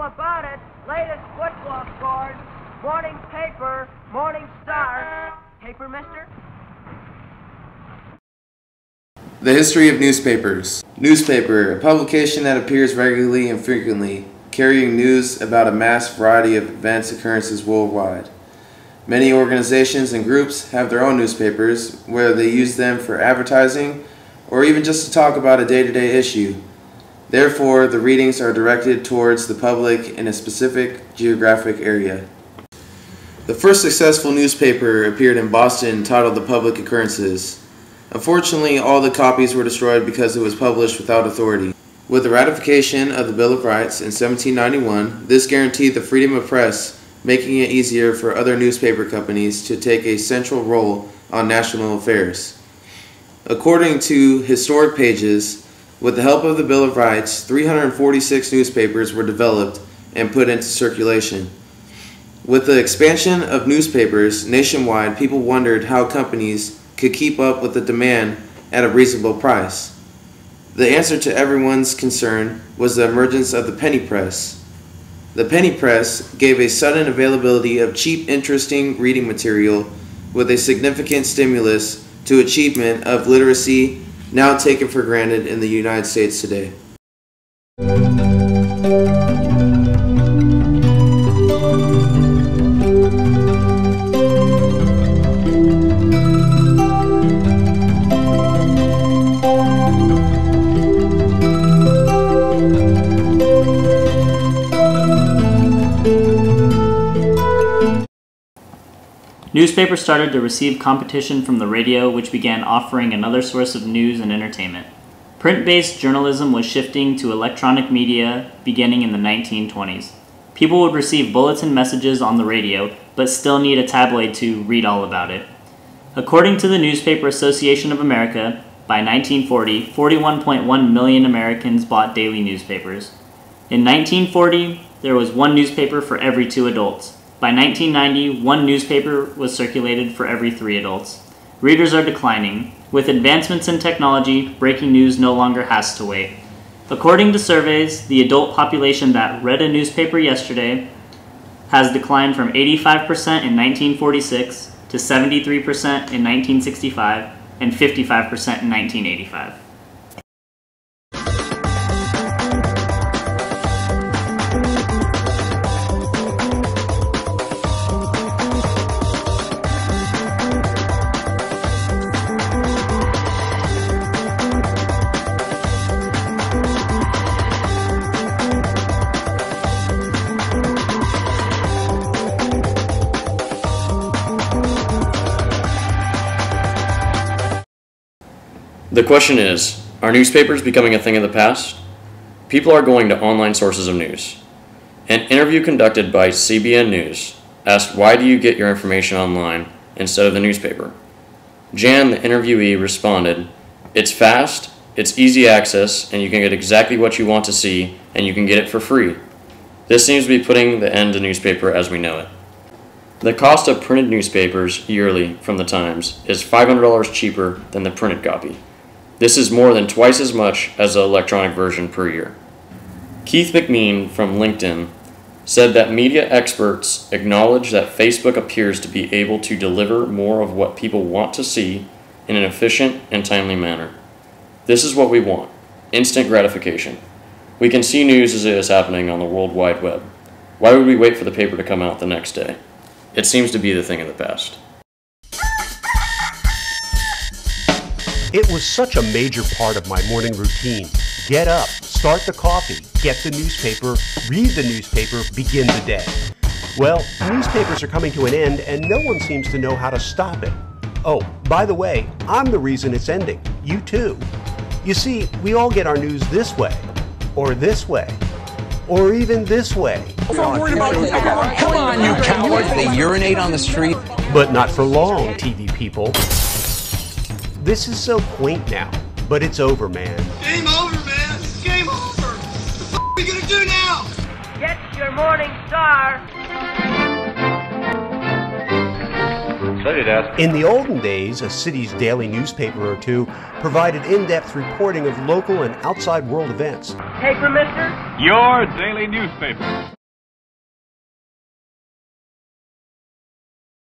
all about it. Latest football scores. Morning paper, Morning Star. Paper, mister? The history of newspapers. Newspaper, a publication that appears regularly and frequently, carrying news about a vast variety of events occurrences worldwide. Many organizations and groups have their own newspapers, whether they use them for advertising or even just to talk about a day-to-day issue. Therefore, the readings are directed towards the public in a specific geographic area. The first successful newspaper appeared in Boston titled The Public Occurrences. Unfortunately, all the copies were destroyed because it was published without authority. With the ratification of the Bill of Rights in 1791, this guaranteed the freedom of press, making it easier for other newspaper companies to take a central role on national affairs. According to historic pages, with the help of the Bill of Rights, 346 newspapers were developed and put into circulation. With the expansion of newspapers nationwide, people wondered how companies could keep up with the demand at a reasonable price. The answer to everyone's concern was the emergence of the penny press. The penny press gave a sudden availability of cheap, interesting reading material with a significant stimulus to achievement of literacy now taken for granted in the United States today. Newspapers started to receive competition from the radio, which began offering another source of news and entertainment. Print-based journalism was shifting to electronic media beginning in the 1920s. People would receive bulletin messages on the radio, but still need a tabloid to read all about it. According to the Newspaper Association of America, by 1940, 41.1 million Americans bought daily newspapers. In 1940, there was one newspaper for every 2 adults. By 1990, one newspaper was circulated for every 3 adults. Readers are declining. With advancements in technology, breaking news no longer has to wait. According to surveys, the adult population that read a newspaper yesterday has declined from 85% in 1946 to 73% in 1965 and 55% in 1985. The question is, are newspapers becoming a thing of the past? People are going to online sources of news. An interview conducted by CBN News asked, why do you get your information online instead of the newspaper? Jan, the interviewee, responded, it's fast, it's easy access, and you can get exactly what you want to see, and you can get it for free. This seems to be putting the end to newspaper as we know it. The cost of printed newspapers yearly from the Times is $500 cheaper than the printed copy. This is more than twice as much as the electronic version per year. Keith McMean from LinkedIn said that media experts acknowledge that Facebook appears to be able to deliver more of what people want to see in an efficient and timely manner. This is what we want, instant gratification. We can see news as it is happening on the World Wide Web. Why would we wait for the paper to come out the next day? It seems to be the thing of the past. It was such a major part of my morning routine. Get up, start the coffee, get the newspaper, read the newspaper, begin the day. Well, newspapers are coming to an end and no one seems to know how to stop it. Oh, by the way, I'm the reason it's ending. You too. You see, we all get our news this way, or even this way. I'm worried about you. Come on, you cowards. They urinate on the street. But not for long, TV people. This is so quaint now, but it's over, man. Game over, man. Game over. What the f*** are we gonna do now? Get your Morning Star. In the olden days, a city's daily newspaper or two provided in-depth reporting of local and outside world events. Paper, mister? Your daily newspaper.